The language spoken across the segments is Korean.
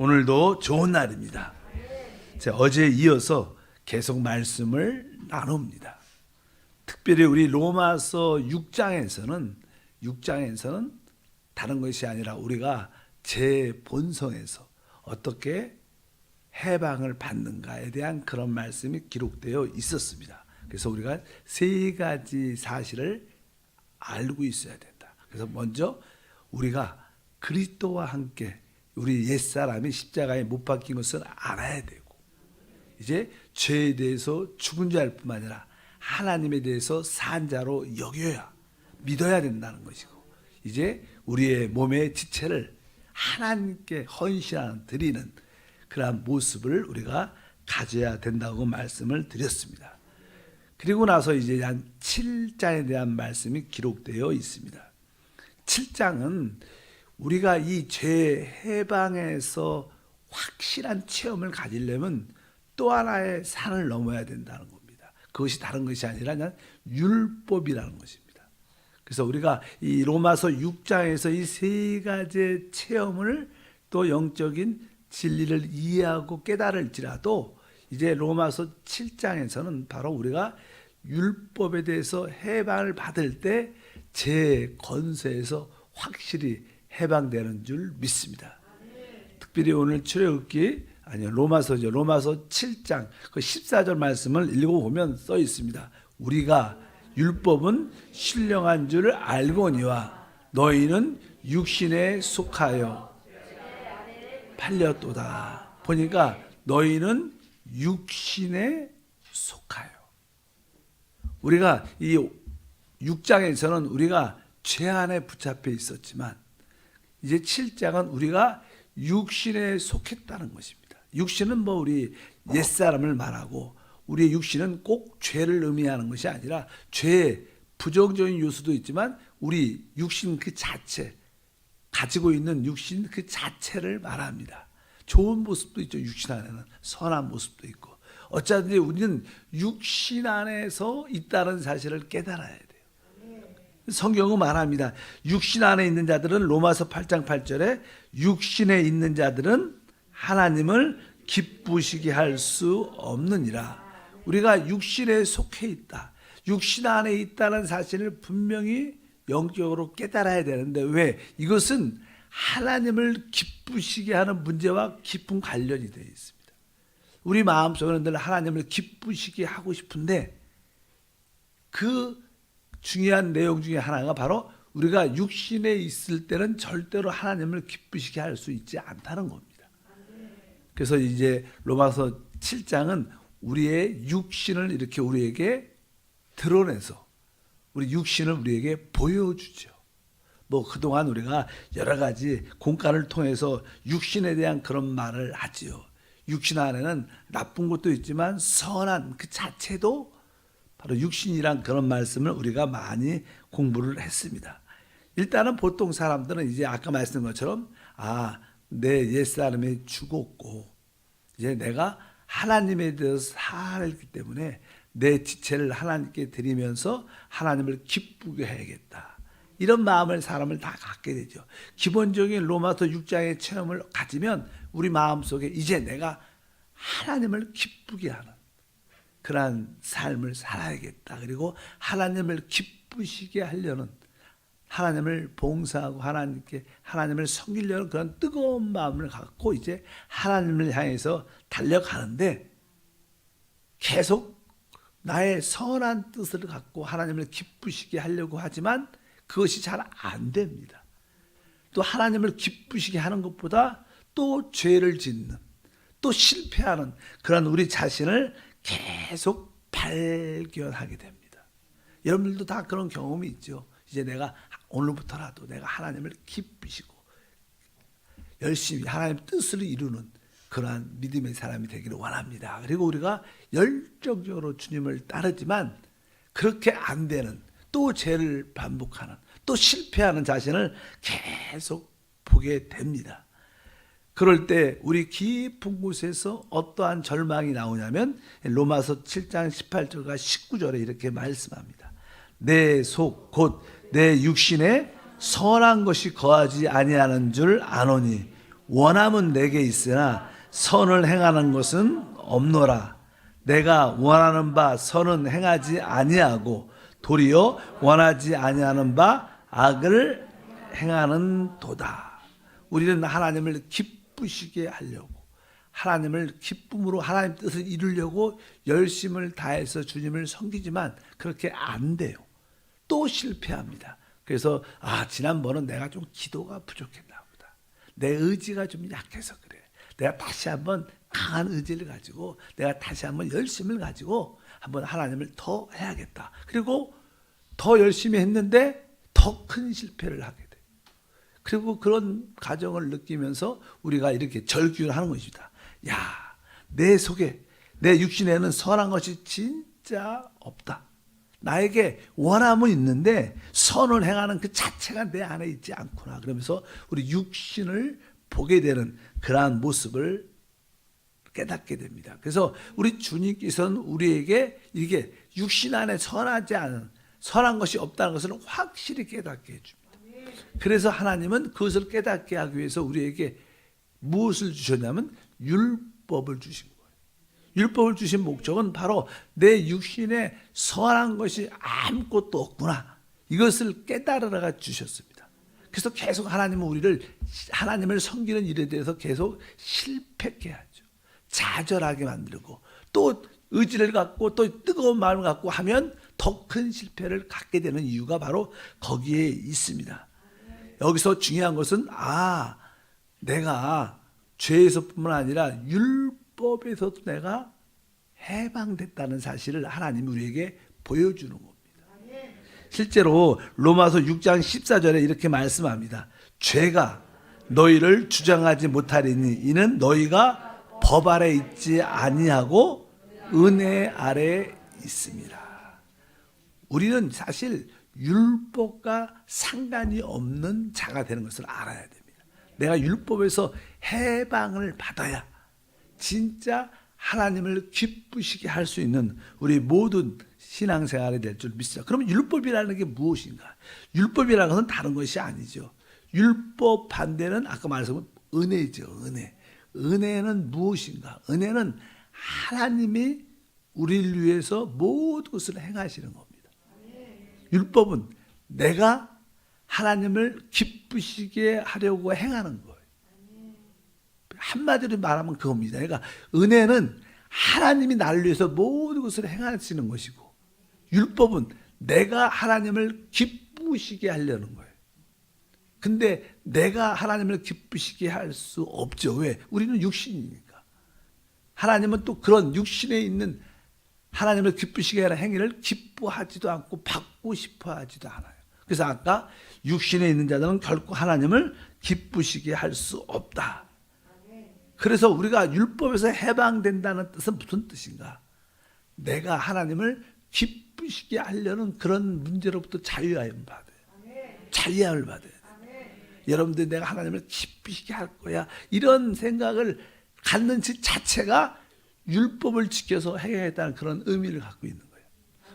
오늘도 좋은 날입니다. 어제에 이어서 계속 말씀을 나눕니다. 특별히 우리 로마서 6장에서는 다른 것이 아니라 우리가 제 본성에서 어떻게 해방을 받는가에 대한 그런 말씀이 기록되어 있었습니다. 그래서 우리가 세 가지 사실을 알고 있어야 된다. 그래서 먼저 우리가 그리스도와 함께 우리 옛사람이 십자가에 못 박힌 것을 알아야 되고, 이제 죄에 대해서 죽은 자일 뿐만 아니라 하나님에 대해서 산 자로 여겨야 믿어야 된다는 것이고, 이제 우리의 몸의 지체를 하나님께 헌신하는 드리는 그러한 모습을 우리가 가져야 된다고 말씀을 드렸습니다. 그리고 나서 이제 한 7장에 대한 말씀이 기록되어 있습니다. 7장은 우리가 이 죄 해방에서 확실한 체험을 가지려면 또 하나의 산을 넘어야 된다는 겁니다. 그것이 다른 것이 아니라 그냥 율법이라는 것입니다. 그래서 우리가 이 로마서 6장에서 이 세 가지 체험을 또 영적인 진리를 이해하고 깨달을지라도 이제 로마서 7장에서는 바로 우리가 율법에 대해서 해방을 받을 때 제 권세에서 확실히 해방되는 줄 믿습니다. 특별히 오늘 출애굽기 로마서죠. 로마서 7장 그 14절 말씀을 읽어보면 써 있습니다. 우리가 율법은 신령한 줄 알거니와 너희는 육신에 속하여 팔렸도다. 보니까 너희는 육신에 속하여. 우리가 이 6장에서는 우리가 죄 안에 붙잡혀 있었지만 이제 7장은 우리가 육신에 속했다는 것입니다. 육신은 우리 옛사람을 말하고, 우리의 육신은 꼭 죄를 의미하는 것이 아니라 죄의 부정적인 요소도 있지만 우리 육신 그 자체, 가지고 있는 육신 그 자체를 말합니다. 좋은 모습도 있죠. 육신 안에는 선한 모습도 있고, 어쩌든지 우리는 육신 안에서 있다는 사실을 깨달아야 돼요. 성경은 말합니다. 육신 안에 있는 자들은 로마서 8장 8절에 육신에 있는 자들은 하나님을 기쁘시게 할 수 없느니라. 우리가 육신에 속해 있다, 육신 안에 있다는 사실을 분명히 영적으로 깨달아야 되는데, 왜? 이것은 하나님을 기쁘시게 하는 문제와 깊은 관련이 되어 있습니다. 우리 마음속에는 늘 하나님을 기쁘시게 하고 싶은데, 그 중요한 내용 중에 하나가 바로 우리가 육신에 있을 때는 절대로 하나님을 기쁘시게 할 수 있지 않다는 겁니다. 그래서 이제 로마서 7장은 우리의 육신을 이렇게 우리에게 드러내서 우리 육신을 우리에게 보여주죠. 그동안 우리가 여러 가지 공간을 통해서 육신에 대한 그런 말을 하지요. 육신 안에는 나쁜 것도 있지만 선한 그 자체도 바로 육신이란 그런 말씀을 우리가 많이 공부를 했습니다. 일단은 보통 사람들은 이제 아까 말씀드린 것처럼 내 옛사람이 죽었고 이제 내가 하나님에 대해서 살기 때문에 내 지체를 하나님께 드리면서 하나님을 기쁘게 해야겠다, 이런 마음을 사람을 다 갖게 되죠. 기본적인 로마서 6장의 체험을 가지면 우리 마음속에 이제 내가 하나님을 기쁘게 하는 그러한 삶을 살아야겠다, 그리고 하나님을 기쁘시게 하려는, 하나님을 봉사하고 하나님을 섬기려는 그런 뜨거운 마음을 갖고 이제 하나님을 향해서 달려가는데, 계속 나의 선한 뜻을 갖고 하나님을 기쁘시게 하려고 하지만 그것이 잘 안 됩니다. 또 하나님을 기쁘시게 하는 것보다 또 죄를 짓는, 또 실패하는 그런 우리 자신을 계속 발견하게 됩니다. 여러분들도 다 그런 경험이 있죠. 이제 내가 오늘부터라도 내가 하나님을 기쁘시고 열심히 하나님의 뜻을 이루는 그러한 믿음의 사람이 되기를 원합니다. 그리고 우리가 열정적으로 주님을 따르지만 그렇게 안 되는, 또 죄를 반복하는, 또 실패하는 자신을 계속 보게 됩니다. 그럴 때 우리 깊은 곳에서 어떠한 절망이 나오냐면 로마서 7장 18절과 19절에 이렇게 말씀합니다. 내 속 곧 내 육신에 선한 것이 거하지 아니하는 줄 아노니 원함은 내게 있으나 선을 행하는 것은 없노라. 내가 원하는 바 선은 행하지 아니하고 도리어 원하지 아니하는 바 악을 행하는 도다. 우리는 하나님을 기쁘시게 하려고, 하나님을 기쁨으로 하나님 뜻을 이루려고 열심을 다해서 주님을 섬기지만 그렇게 안 돼요. 또 실패합니다. 그래서 지난번은 내가 좀 기도가 부족했나 보다. 내 의지가 좀 약해서 그래. 내가 다시 한번 강한 의지를 가지고 내가 다시 한번 열심을 가지고 한번 하나님을 더 해야겠다. 그리고 더 열심히 했는데 더 큰 실패를 하게 돼요. 그리고 그런 과정을 느끼면서 우리가 이렇게 절규를 하는 것입니다. 내 속에, 내 육신에는 선한 것이 진짜 없다. 나에게 원함은 있는데 선을 행하는 그 자체가 내 안에 있지 않구나. 그러면서 우리 육신을 보게 되는 그러한 모습을 깨닫게 됩니다. 그래서 우리 주님께서는 우리에게 이게 육신 안에 선하지 않은, 선한 것이 없다는 것을 확실히 깨닫게 해줍니다. 그래서 하나님은 그것을 깨닫게 하기 위해서 우리에게 무엇을 주셨냐면 율법을 주신 거예요. 율법을 주신 목적은 바로 내 육신에 선한 것이 아무것도 없구나. 이것을 깨달으라가 주셨습니다. 그래서 계속 하나님은 우리를, 하나님을 섬기는 일에 대해서 계속 실패케 하죠. 좌절하게 만들고 또 의지를 갖고 또 뜨거운 마음을 갖고 하면 더 큰 실패를 갖게 되는 이유가 바로 거기에 있습니다. 여기서 중요한 것은 내가 죄에서뿐만 아니라 율법에서도 내가 해방됐다는 사실을 하나님이 우리에게 보여주는 겁니다. 실제로 로마서 6장 14절에 이렇게 말씀합니다. 죄가 너희를 주장하지 못하리니 이는 너희가 법 아래 있지 아니하고 은혜 아래 있습니다. 우리는 사실 율법과 상관이 없는 자가 되는 것을 알아야 됩니다. 내가 율법에서 해방을 받아야 진짜 하나님을 기쁘시게 할 수 있는 우리 모든 신앙생활이 될 줄 믿습니다. 그러면 율법이라는 게 무엇인가? 율법이라는 것은 다른 것이 아니죠. 율법 반대는 아까 말씀한 은혜죠. 은혜는 무엇인가? 은혜는 하나님이 우리를 위해서 모든 것을 행하시는 겁니다. 율법은 내가 하나님을 기쁘시게 하려고 행하는 거예요. 한마디로 말하면 그겁니다. 그러니까 은혜는 하나님이 나를 위해서 모든 것을 행하시는 것이고, 율법은 내가 하나님을 기쁘시게 하려는 거예요. 근데 내가 하나님을 기쁘시게 할 수 없죠. 왜? 우리는 육신이니까. 하나님은 또 그런 육신에 있는 하나님을 기쁘시게 하는 행위를 기뻐하지도 않고 받고 싶어 하지도 않아요. 그래서 아까 육신에 있는 자들은 결코 하나님을 기쁘시게 할 수 없다. 그래서 우리가 율법에서 해방된다는 뜻은 무슨 뜻인가? 내가 하나님을 기쁘시게 하려는 그런 문제로부터 자유함을 받아요. 자유함을 받아요. 여러분들 내가 하나님을 기쁘시게 할 거야. 이런 생각을 갖는 것 자체가 율법을 지켜서 해야겠다는 그런 의미를 갖고 있는 거예요.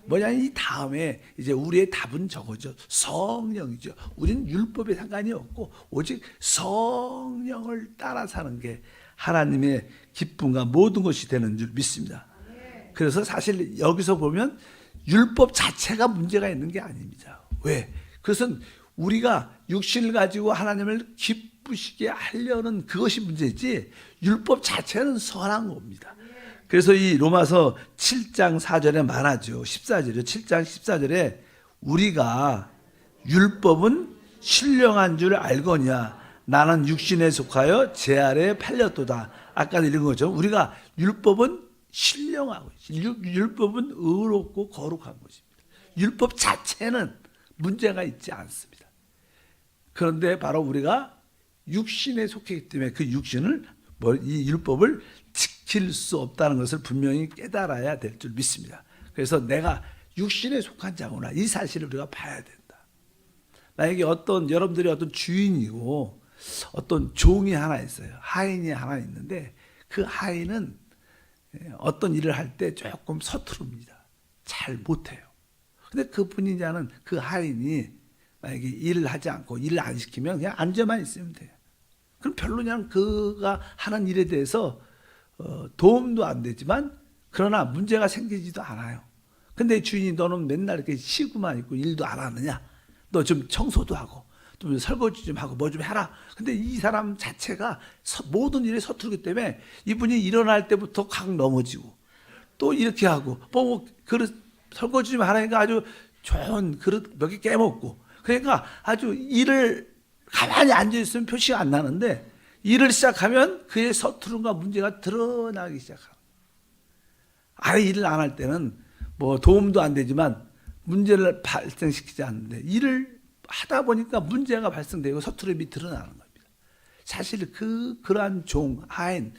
뭐냐면 이 다음에 이제 우리의 답은 저거죠. 성령이죠. 우리는 율법에 상관이 없고 오직 성령을 따라 사는 게 하나님의 기쁨과 모든 것이 되는 줄 믿습니다. 그래서 사실 여기서 보면 율법 자체가 문제가 있는 게 아닙니다. 왜? 그것은 우리가 육신을 가지고 하나님을 기쁘시게 하려는 그것이 문제지 율법 자체는 선한 겁니다. 그래서 이 로마서 7장 4절에 말하죠. 14절이요. 7장 14절에 우리가 율법은 신령한 줄 알거냐. 나는 육신에 속하여 제 아래에 팔렸도다. 아까도 읽은 거죠. 우리가 율법은 신령하고 율법은 의롭고 거룩한 것입니다. 율법 자체는 문제가 있지 않습니다. 그런데 바로 우리가 육신에 속했기 때문에 그 육신을 이 율법을 지킬 수 없다는 것을 분명히 깨달아야 될 줄 믿습니다. 그래서 내가 육신에 속한 자구나 이 사실을 우리가 봐야 된다. 만약에 여러분들이 어떤 주인이고 어떤 종이 하나 있어요. 하인이 하나 있는데 그 하인은 어떤 일을 할 때 조금 서투릅니다. 잘 못해요. 근데 그분이 자는 그 하인이 만약에 일을 하지 않고 일을 안 시키면 그냥 앉아만 있으면 돼요. 그럼 별로 그냥 그가 하는 일에 대해서 도움도 안 되지만 그러나 문제가 생기지도 않아요. 근데 주인이 너는 맨날 이렇게 쉬고만 있고 일도 안 하느냐? 너 좀 청소도 하고 좀 설거지 좀 하고 뭐 좀 해라. 근데 이 사람 자체가 모든 일에 서투르기 때문에 이분이 일어날 때부터 각 넘어지고 또 이렇게 하고 뭐 그릇 설거지 좀 하라니까 아주 좋은 그릇 몇 개 깨먹고 그러니까 아주 일을 가만히 앉아있으면 표시가 안 나는데 일을 시작하면 그의 서투름과 문제가 드러나기 시작합니다. 아예 일을 안 할 때는 뭐 도움도 안 되지만 문제를 발생시키지 않는데 일을 하다 보니까 문제가 발생되고 서투름이 드러나는 겁니다. 사실 그러한 종, 하인,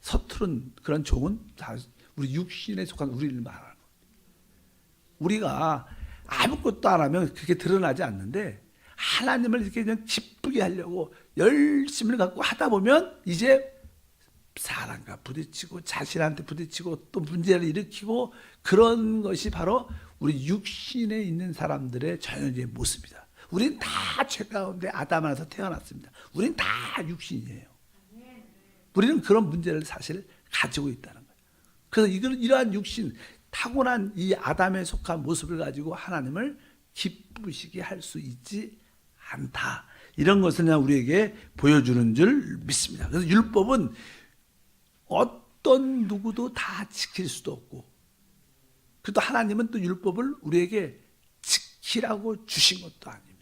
서투른 그런 종은 다 우리 육신에 속한 우리를 말하는 겁니다. 우리가 아무것도 안 하면 그게 드러나지 않는데 하나님을 이렇게 그냥 기쁘게 하려고 열심을 갖고 하다 보면 이제 사람과 부딪히고 자신한테 부딪히고 또 문제를 일으키고 그런 것이 바로 우리 육신에 있는 사람들의 전형적인 모습이다. 우리는 다 죄 가운데 아담 안에서 태어났습니다. 우리는 다 육신이에요. 우리는 그런 문제를 사실 가지고 있다는 거예요. 그래서 이러한 육신, 타고난 이 아담에 속한 모습을 가지고 하나님을 기쁘시게 할 수 있지 않다. 이런 것을 그냥 우리에게 보여주는 줄 믿습니다. 그래서 율법은 어떤 누구도 다 지킬 수도 없고 그래도 하나님은 또 율법을 우리에게 지키라고 주신 것도 아닙니다.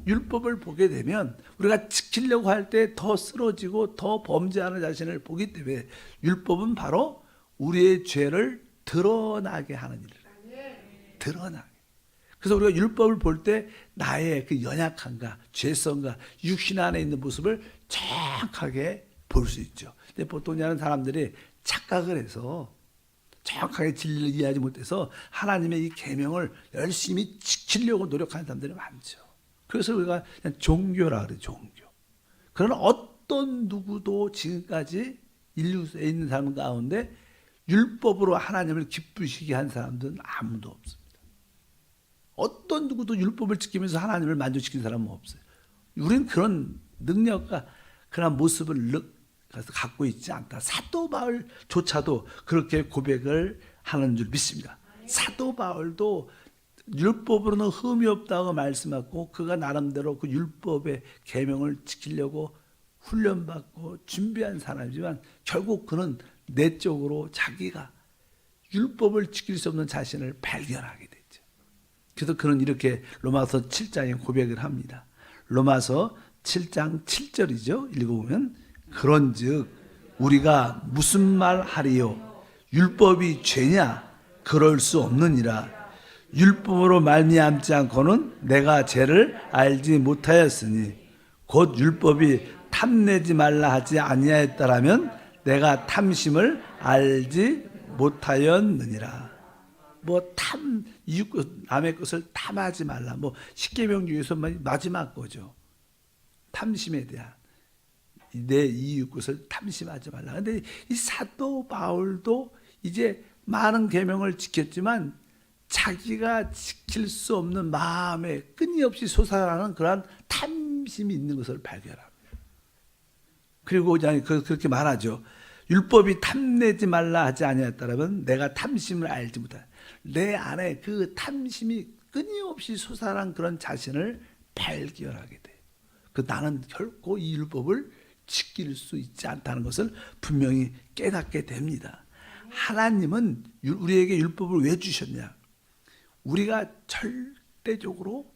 율법을 보게 되면 우리가 지키려고 할 때 더 쓰러지고 더 범죄하는 자신을 보기 때문에 율법은 바로 우리의 죄를 드러나게 하는 일이에요. 드러나게. 그래서 우리가 율법을 볼 때 나의 그 연약함과 죄성과 육신 안에 있는 모습을 정확하게 볼 수 있죠. 근데 보통 하는 사람들이 착각을 해서 정확하게 진리를 이해하지 못해서 하나님의 이 계명을 열심히 지키려고 노력하는 사람들이 많죠. 그래서 우리가 그냥 종교라 그래요. 종교. 그러나 어떤 누구도 지금까지 인류에 있는 사람 가운데 율법으로 하나님을 기쁘시게 한 사람들은 아무도 없습니다. 어떤 누구도 율법을 지키면서 하나님을 만족시킨 사람은 없어요. 우리는 그런 능력과 그런 모습을 갖고 있지 않다. 사도 바울조차도 그렇게 고백을 하는 줄 믿습니다. 사도 바울도 율법으로는 흠이 없다고 말씀하고 그가 나름대로 그 율법의 계명을 지키려고 훈련받고 준비한 사람이지만 결국 그는 내적으로 자기가 율법을 지킬 수 없는 자신을 발견하게 됐죠. 그래서 그는 이렇게 로마서 7장에 고백을 합니다. 로마서 7장 7절이죠. 읽어보면 그런즉 우리가 무슨 말 하리요? 율법이 죄냐? 그럴 수 없느니라. 율법으로 말미암지 않고는 내가 죄를 알지 못하였으니 곧 율법이 탐내지 말라 하지 아니하였다라면 내가 탐심을 알지 못하였느니라. 뭐 남의 것을 탐하지 말라. 뭐 십계명 중에서 마지막 거죠. 탐심에 대한 내 이웃 것을 탐심하지 말라. 근데 이 사도 바울도 이제 많은 계명을 지켰지만 자기가 지킬 수 없는 마음에 끊임없이 솟아나는 그러한 탐심이 있는 것을 발견합니다. 그리고 그렇게 말하죠. 율법이 탐내지 말라 하지 아니하였다면 내가 탐심을 알지 못하다. 내 안에 그 탐심이 끊임없이 솟아난 그런 자신을 발견하게 돼요. 나는 결코 이 율법을 지킬 수 있지 않다는 것을 분명히 깨닫게 됩니다. 하나님은 우리에게 율법을 왜 주셨냐? 우리가 절대적으로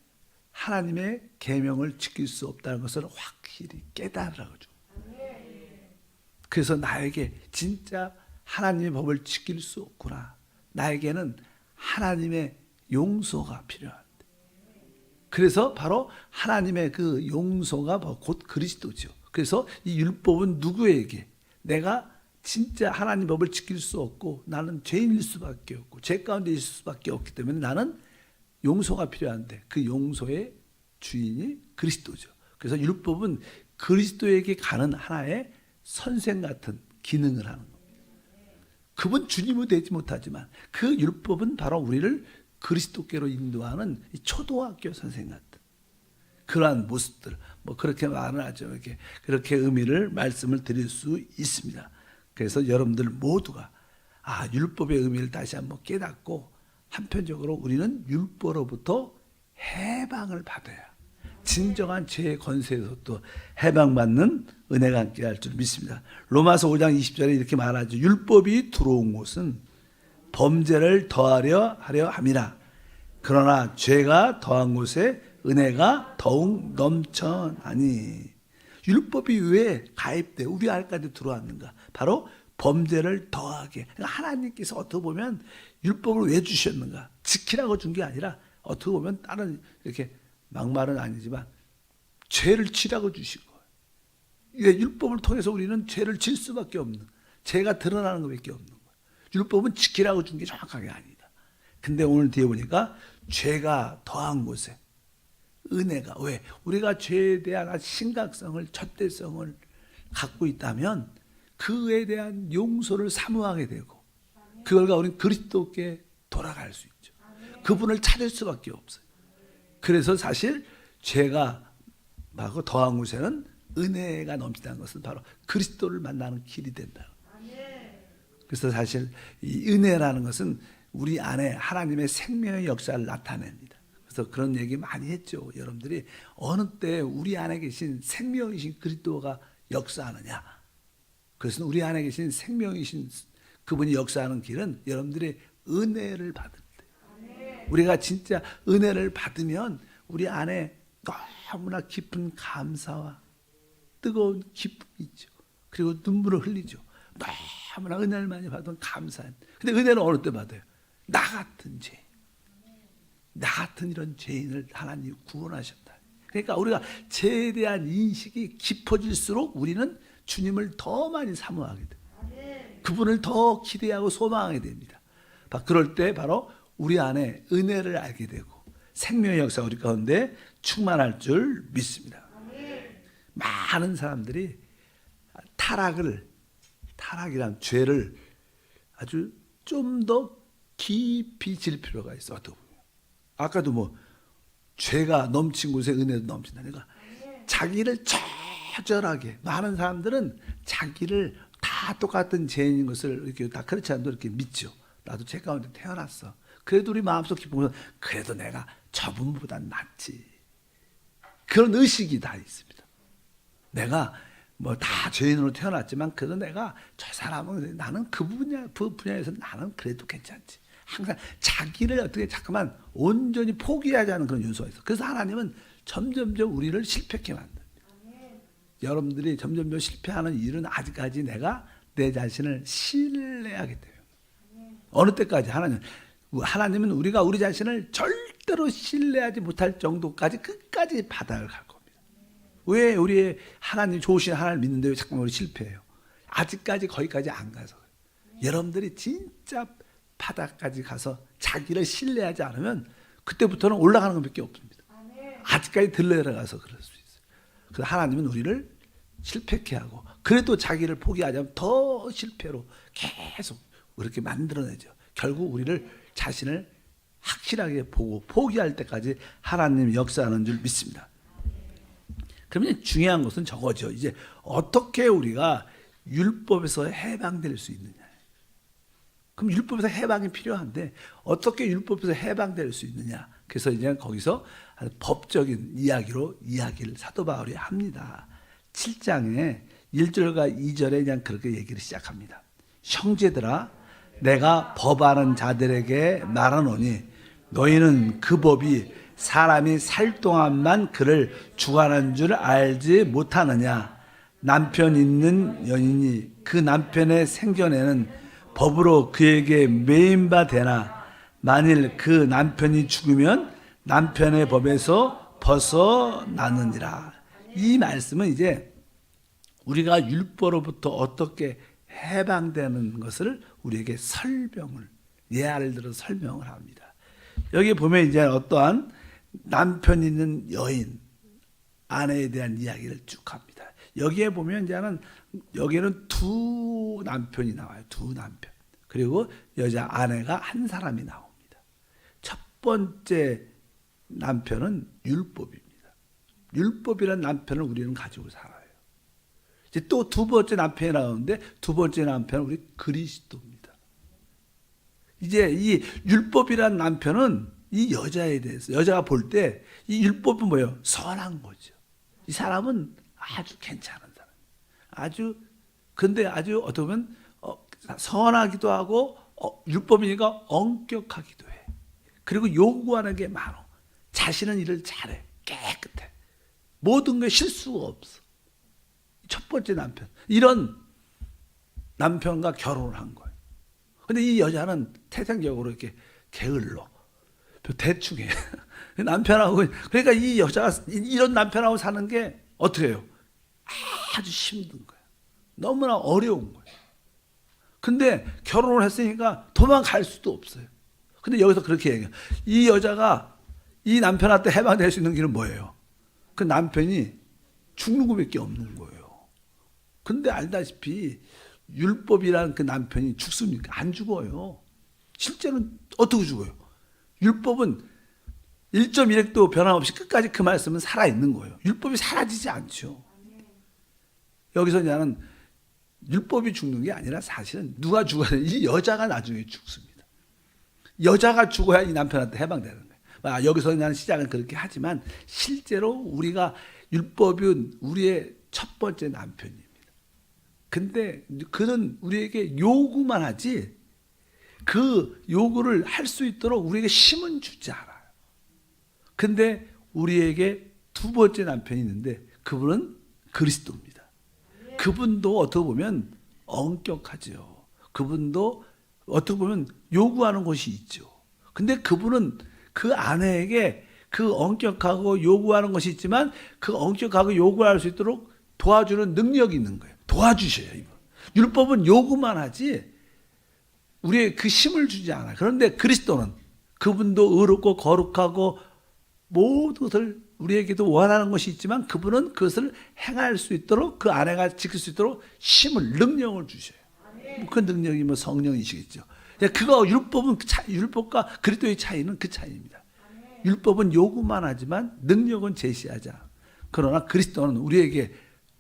하나님의 계명을 지킬 수 없다는 것을 확실히 깨달으라고 줘. 그래서 나에게 진짜 하나님의 법을 지킬 수 없구나. 나에게는 하나님의 용서가 필요한데. 그래서 바로 하나님의 그 용서가 곧 그리스도죠. 그래서 이 율법은 누구에게 내가 진짜 하나님 법을 지킬 수 없고 나는 죄인일 수밖에 없고 죄 가운데 있을 수밖에 없기 때문에 나는 용서가 필요한데 그 용서의 주인이 그리스도죠. 그래서 율법은 그리스도에게 가는 하나의 선생 같은 기능을 하는 겁니다. 그분 주님은 되지 못하지만 그 율법은 바로 우리를 그리스도께로 인도하는 초등학교 선생 같은 그러한 모습들, 뭐 그렇게 말을 하죠. 이렇게 그렇게 의미를 말씀을 드릴 수 있습니다. 그래서 여러분들 모두가 율법의 의미를 다시 한번 깨닫고 한편적으로 우리는 율법으로부터 해방을 받아야 진정한 죄의 권세에서 또 해방받는 은혜가 함께 할 줄 믿습니다. 로마서 5장 20절에 이렇게 말하죠. 율법이 들어온 곳은 범죄를 더하려 함이라. 그러나 죄가 더한 곳에 은혜가 더욱 넘쳐나니. 율법이 왜 가입돼 우리 안까지 들어왔는가? 바로 범죄를 더하게. 하나님께서 어떻게 보면 율법을 왜 주셨는가? 지키라고 준 게 아니라 어떻게 보면 다른 이렇게 막말은 아니지만 죄를 지라고 주신 거예요. 율법을 통해서 우리는 죄를 질 수밖에 없는, 죄가 드러나는 것밖에 없는 거예요. 율법은 지키라고 준 게 정확하게 아니다. 근데 오늘 뒤에 보니까 죄가 더한 곳에 은혜가, 왜? 우리가 죄에 대한 심각성을, 잣대성을 갖고 있다면 그에 대한 용서를 사모하게 되고 그 결과 우리는 그리스도께 돌아갈 수 있죠. 그분을 찾을 수밖에 없어요. 그래서 사실 죄가 하고 더한 곳에는 은혜가 넘친다는 것은 바로 그리스도를 만나는 길이 된다. 그래서 사실 이 은혜라는 것은 우리 안에 하나님의 생명의 역사를 나타냅니다. 그래서 그런 얘기 많이 했죠. 여러분들이 어느 때 우리 안에 계신 생명이신 그리스도가 역사하느냐. 그래서 우리 안에 계신 생명이신 그분이 역사하는 길은 여러분들이 은혜를 받을 때. 우리가 진짜 은혜를 받으면 우리 안에 너무나 깊은 감사와 뜨거운 기쁨이 있죠. 그리고 눈물을 흘리죠. 너무나 은혜를 많이 받은 감사한. 근데 은혜는 어느 때 받아요? 나 같은 죄인. 나 같은 이런 죄인을 하나님이 구원하셨다. 그러니까 우리가 죄에 대한 인식이 깊어질수록 우리는 주님을 더 많이 사모하게 됩니다. 그분을 더 기대하고 소망하게 됩니다. 그럴 때 바로 우리 안에 은혜를 알게 되고 생명의 역사가 우리 가운데 충만할 줄 믿습니다. 많은 사람들이 타락이란 죄를 아주 좀 더 깊이 질 필요가 있어. 아까도 뭐 죄가 넘친 곳에 은혜도 넘친다니까. 자기를 처절하게, 많은 사람들은 자기를 다 똑같은 죄인인 것을 이렇게 다 그렇지 않아도 이렇게 믿죠. 나도 죄 가운데 태어났어. 그래도 우리 마음속 깊으면 그래도 내가 저분보단 낫지. 그런 의식이 다 있습니다. 내가 뭐 다 죄인으로 태어났지만 그래도 내가 저 사람은 나는 그 분야에서 나는 그래도 괜찮지. 항상 자기를 어떻게 잠깐만 온전히 포기하지 않은 그런 요소가 있어. 그래서 하나님은 점점점 우리를 실패케 만듭니다. 여러분들이 점점점 실패하는 일은 아직까지 내가 내 자신을 신뢰하기 때문에. 어느 때까지 하나님은 우리가 우리 자신을 절대로 신뢰하지 못할 정도까지 끝까지 바닥을 갈 겁니다. 왜 우리 하나님 좋으신 하나님을 믿는데 왜 잠깐만 우리 실패해요? 아직까지 거기까지 안 가서. 여러분들이 진짜 바닥까지 가서 자기를 신뢰하지 않으면 그때부터는 올라가는 것밖에 없습니다. 아직까지 덜 내려가서 그럴 수 있어요. 그래서 하나님은 우리를 실패케 하고 그래도 자기를 포기하자면 더 실패로 계속 그렇게 만들어내죠. 결국 우리를 자신을 확실하게 보고 포기할 때까지 하나님 역사하는 줄 믿습니다. 그러면 중요한 것은 저거죠. 이제 어떻게 우리가 율법에서 해방될 수 있느냐. 그럼 율법에서 해방이 필요한데 어떻게 율법에서 해방될 수 있느냐. 그래서 이제 거기서 법적인 이야기를 사도 바울이 합니다. 7장에 1절과 2절에 그냥 그렇게 얘기를 시작합니다. 형제들아 내가 법하는 자들에게 말하노니 너희는 그 법이 사람이 살 동안만 그를 주관하는 줄 알지 못하느냐. 남편 있는 여인이 그 남편의 생전에는 법으로 그에게 매인바 되나 만일 그 남편이 죽으면 남편의 법에서 벗어나느니라. 이 말씀은 이제 우리가 율법으로부터 어떻게 해방되는 것을 우리에게 예를 들어 설명을 합니다. 여기 보면 이제 어떠한 남편 있는 여인, 아내에 대한 이야기를 쭉 합니다. 여기에 보면 여기는 두 남편이 나와요. 두 남편. 그리고 여자 아내가 한 사람이 나옵니다. 첫 번째 남편은 율법입니다. 율법이라는 남편을 우리는 가지고 살아요. 이제 또 두 번째 남편이 나오는데 두 번째 남편은 우리 그리스도입니다. 이제 이 율법이라는 남편은 이 여자에 대해서 여자가 볼 때 이 율법은 뭐예요? 선한 거죠. 이 사람은 아주 괜찮은 사람. 근데 아주 어떻게 보면 선하기도 하고 율법이니까 엄격하기도 해. 그리고 요구하는 게 많아. 자신은 일을 잘해. 깨끗해. 모든 게 실수가 없어. 첫 번째 남편. 이런 남편과 결혼을 한 거예요. 근데 이 여자는 태생적으로 이렇게 게을러. 대충 해. 남편하고, 그러니까 이 여자가 이런 남편하고 사는 게 어떻게 해요? 아주 힘든 거예요. 너무나 어려운 거예요. 근데 결혼을 했으니까 도망갈 수도 없어요. 근데 여기서 그렇게 얘기해요. 이 여자가 이 남편한테 해방될 수 있는 길은 뭐예요? 그 남편이 죽는 것밖에 없는 거예요. 근데 알다시피 율법이라는 그 남편이 죽습니까? 안 죽어요. 실제로는 어떻게 죽어요? 율법은 1.1핵도 변함없이 끝까지 그 말씀은 살아있는 거예요. 율법이 사라지지 않죠. 여기서 나는 율법이 죽는 게 아니라 사실은 누가 죽어야 돼? 이 여자가 나중에 죽습니다. 여자가 죽어야 이 남편한테 해방되는 거예요. 여기서 나는 시작은 그렇게 하지만 실제로 우리가 율법은 우리의 첫 번째 남편입니다. 근데 그는 우리에게 요구만 하지 그 요구를 할 수 있도록 우리에게 힘은 주지 않아요. 근데 우리에게 두 번째 남편이 있는데 그분은 그리스도입니다. 그분도 어떻게 보면 엄격하죠. 그분도 어떻게 보면 요구하는 것이 있죠. 근데 그분은 그 아내에게 그 엄격하고 요구하는 것이 있지만 그 엄격하고 요구할 수 있도록 도와주는 능력이 있는 거예요. 도와주셔요. 이분. 율법은 요구만 하지 우리의 그 힘을 주지 않아요. 그런데 그리스도는 그분도 의롭고 거룩하고 모든 것을 우리에게도 원하는 것이 있지만 그분은 그것을 행할 수 있도록 그 아내가 지킬 수 있도록 힘을 능력을 주셔요. 그 능력이 뭐 성령이시겠죠. 그거 율법은 율법과 그리스도의 차이는 그 차이입니다. 율법은 요구만 하지만 능력은 제시하지 않아. 그러나 그리스도는 우리에게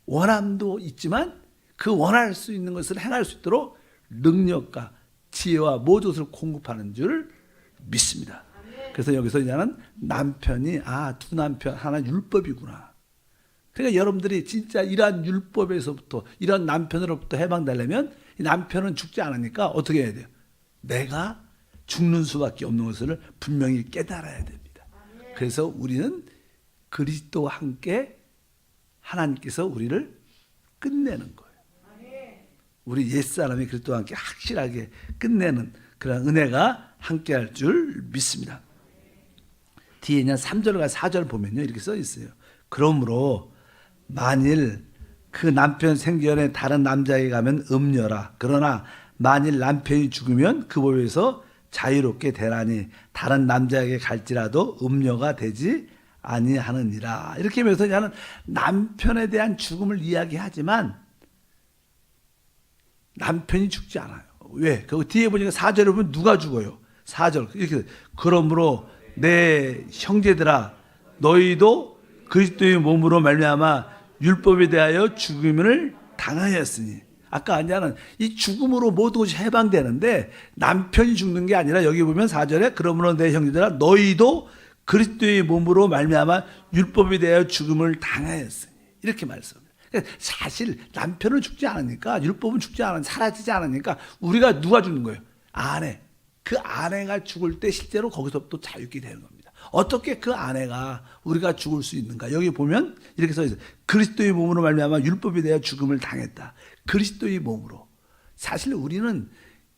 원함도 있지만 그 원할 수 있는 것을 행할 수 있도록 능력과 지혜와 모든 것을 공급하는 줄 믿습니다. 그래서 여기서 이제는 남편이 두 남편 하나 율법이구나. 그러니까 여러분들이 진짜 이러한 율법에서부터 이런 남편으로부터 해방되려면 이 남편은 죽지 않으니까 어떻게 해야 돼요? 내가 죽는 수밖에 없는 것을 분명히 깨달아야 됩니다. 그래서 우리는 그리스도와 함께 하나님께서 우리를 끝내는 거예요. 우리 옛사람이 그리스도와 함께 확실하게 끝내는 그런 은혜가 함께할 줄 믿습니다. 뒤에 있는 3절과 4절 보면요 이렇게 써 있어요. 그러므로 만일 그 남편 생전에 다른 남자에게 가면 음녀라. 그러나 만일 남편이 죽으면 그 법에서 자유롭게 되라니 다른 남자에게 갈지라도 음녀가 되지 아니하느니라. 이렇게 하면서 나는 남편에 대한 죽음을 이야기하지만 남편이 죽지 않아요. 왜? 그 뒤에 보니까 4절에 보면 누가 죽어요? 4절 이렇게 그러므로 내 형제들아 너희도 그리스도의 몸으로 말미암아 율법에 대하여 죽음을 당하였으니 아까 아냐는 이 죽음으로 모든 것이 해방되는데 남편이 죽는 게 아니라 여기 보면 4절에 그러므로 내 형제들아 너희도 그리스도의 몸으로 말미암아 율법에 대하여 죽음을 당하였으니 이렇게 말씀합니다. 사실 남편은 죽지 않으니까 율법은 죽지 않으니까 사라지지 않으니까 우리가 누가 죽는 거예요? 아내. 그 아내가 죽을 때 실제로 거기서부터 자유케 되는 겁니다. 어떻게 그 아내가 우리가 죽을 수 있는가? 여기 보면 이렇게 써 있어요. 그리스도의 몸으로 말미암아 율법에 대하여 죽음을 당했다. 그리스도의 몸으로. 사실 우리는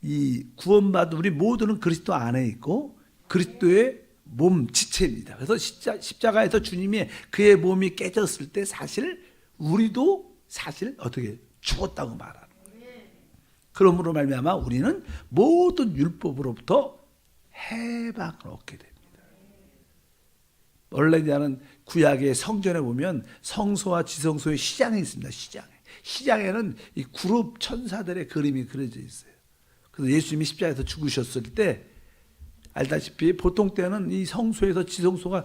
이 구원받은 우리 모두는 그리스도 안에 있고 그리스도의 몸 지체입니다. 그래서 십자가에서 주님이 그의 몸이 깨졌을 때 사실 우리도 사실 어떻게 죽었다고 말하는 거예요. 그러므로 말미암아 우리는 모든 율법으로부터 해방을 얻게 됩니다. 원래 저는 구약의 성전에 보면 성소와 지성소의 시장이 있습니다. 시장에는 이 그룹 천사들의 그림이 그려져 있어요. 그래서 예수님이 십자가에서 죽으셨을 때 알다시피 보통 때는 이 성소에서 지성소가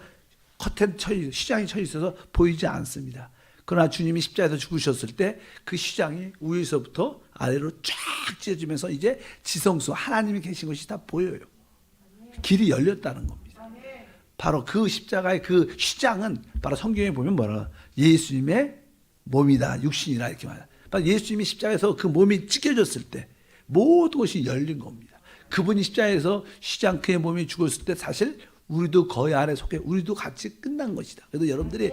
커튼 시장이 쳐 있어서 보이지 않습니다. 그러나 주님이 십자가에서 죽으셨을 때 그 시장이 위에서부터 아래로 쫙 찢어지면서 이제 지성소 하나님이 계신 것이 다 보여요. 길이 열렸다는 겁니다. 바로 그 십자가의 그 시장은 바로 성경에 보면 뭐라 예수님의 몸이다, 육신이라 이렇게 말해요. 바로 예수님이 십자가에서 그 몸이 찢겨졌을 때 모든 것이 열린 겁니다. 그분이 십자가에서 시장 그의 몸이 죽었을 때 사실 우리도 거의 안에 속해 우리도 같이 끝난 것이다. 그래서 여러분들이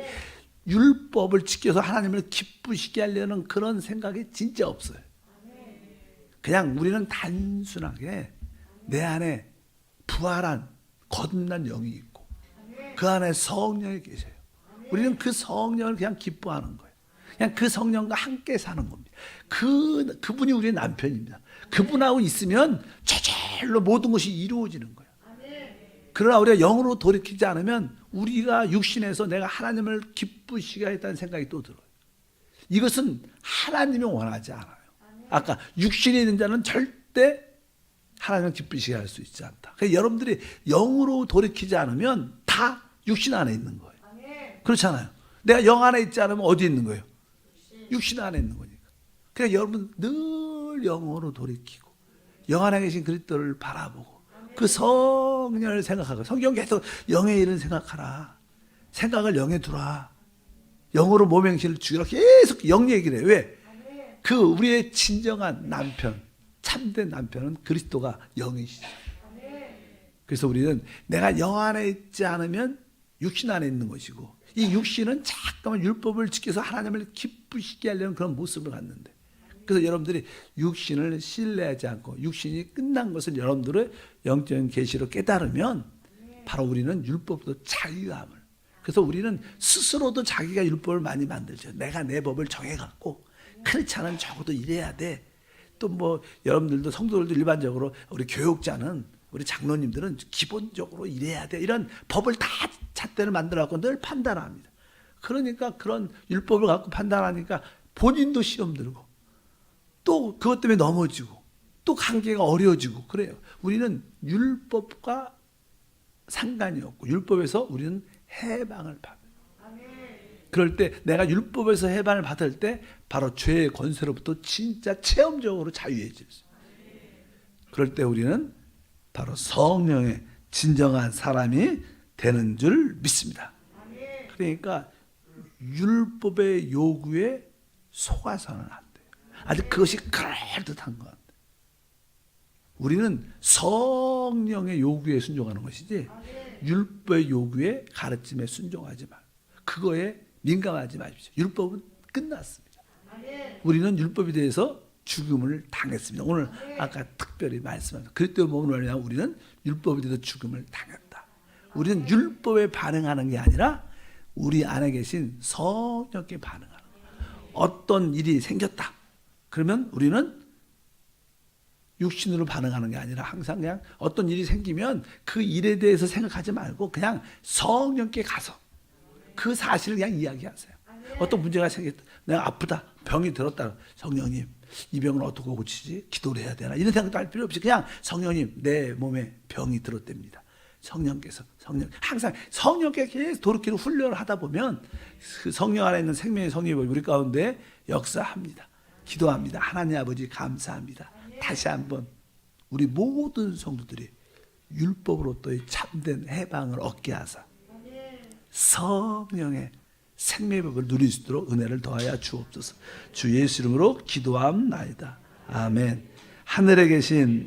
율법을 지켜서 하나님을 기쁘시게 하려는 그런 생각이 진짜 없어요. 그냥 우리는 단순하게 내 안에 부활한 거듭난 영이 있고 그 안에 성령이 계세요. 우리는 그 성령을 그냥 기뻐하는 거예요. 그냥 그 성령과 함께 사는 겁니다. 그분이 우리의 남편입니다. 그분하고 있으면 저절로 모든 것이 이루어지는 거예요. 그러나 우리가 영으로 돌이키지 않으면 우리가 육신에서 내가 하나님을 기쁘시게 하겠다는 생각이 또 들어요. 이것은 하나님이 원하지 않아요. 아까 육신에 있는 자는 절대 하나님을 기쁘시게 할 수 있지 않다. 그러니까 여러분들이 영으로 돌이키지 않으면 다 육신 안에 있는 거예요. 그렇잖아요. 내가 영 안에 있지 않으면 어디 있는 거예요? 육신 안에 있는 거니까. 그러니까 여러분 늘 영으로 돌이키고 영 안에 계신 그리스도를 바라보고 그 성령을 생각하고 성경 계속 영의 일을 생각하라. 생각을 영에 두라. 영으로 몸의 행실을 죽이라. 계속 영 얘기를 해요. 왜? 그 우리의 진정한 남편, 참된 남편은 그리스도가 영이시죠. 그래서 우리는 내가 영 안에 있지 않으면 육신 안에 있는 것이고 이 육신은 잠깐만 율법을 지켜서 하나님을 기쁘시게 하려는 그런 모습을 갖는데 그래서 여러분들이 육신을 신뢰하지 않고 육신이 끝난 것을 여러분들의 영적인 계시로 깨달으면 바로 우리는 율법도 자유함을 그래서 우리는 스스로도 자기가 율법을 많이 만들죠. 내가 내 법을 정해갖고 그렇지 않으면 적어도 이래야 돼. 또 뭐 여러분들도 성도들도 일반적으로 우리 교육자는 우리 장로님들은 기본적으로 이래야 돼. 이런 법을 다 잣대를 만들어갖고 늘 판단합니다. 그러니까 그런 율법을 갖고 판단하니까 본인도 시험 들고 또 그것 때문에 넘어지고 또 관계가 어려워지고 그래요. 우리는 율법과 상관이 없고 율법에서 우리는 해방을 받아요. 그럴 때 내가 율법에서 해방을 받을 때 바로 죄의 권세로부터 진짜 체험적으로 자유해질 수 있어요. 그럴 때 우리는 바로 성령의 진정한 사람이 되는 줄 믿습니다. 그러니까 율법의 요구에 속아서는 안 돼요. 아직 그것이 그럴듯한 것 같아요. 우리는 성령의 요구에 순종하는 것이지 율법의 요구에 가르침에 순종하지 말고 그거에 민감하지 마십시오. 율법은 끝났습니다. 우리는 율법에 대해서 죽음을 당했습니다. 오늘 아까 특별히 말씀하셨습니다. 그리스도의 몸을 말하면 우리는 율법에 대해서 죽음을 당했다. 우리는 율법에 반응하는 게 아니라 우리 안에 계신 성령께 반응하는 거예요. 어떤 일이 생겼다. 그러면 우리는 육신으로 반응하는 게 아니라 항상 그냥 어떤 일이 생기면 그 일에 대해서 생각하지 말고 그냥 성령께 가서 그 사실을 그냥 이야기하세요. 어떤 문제가 생겼다. 내가 아프다. 병이 들었다. 성령님 이 병을 어떻게 고치지? 기도를 해야 되나? 이런 생각도 할 필요 없이 그냥 성령님 내 몸에 병이 들었답니다. 성령께서 항상 성령께 계속 돌이키는 훈련을 하다 보면 그 성령 안에 있는 생명의 성령이 우리 가운데 역사합니다. 기도합니다. 하나님 아버지 감사합니다. 다시 한번 우리 모든 성도들이 율법으로부터의 참된 해방을 얻게 하사 성령의 생명의 법을 누릴 수 있도록 은혜를 더하여 주옵소서. 주 예수 이름으로 기도함나이다. 아멘. 하늘에 계신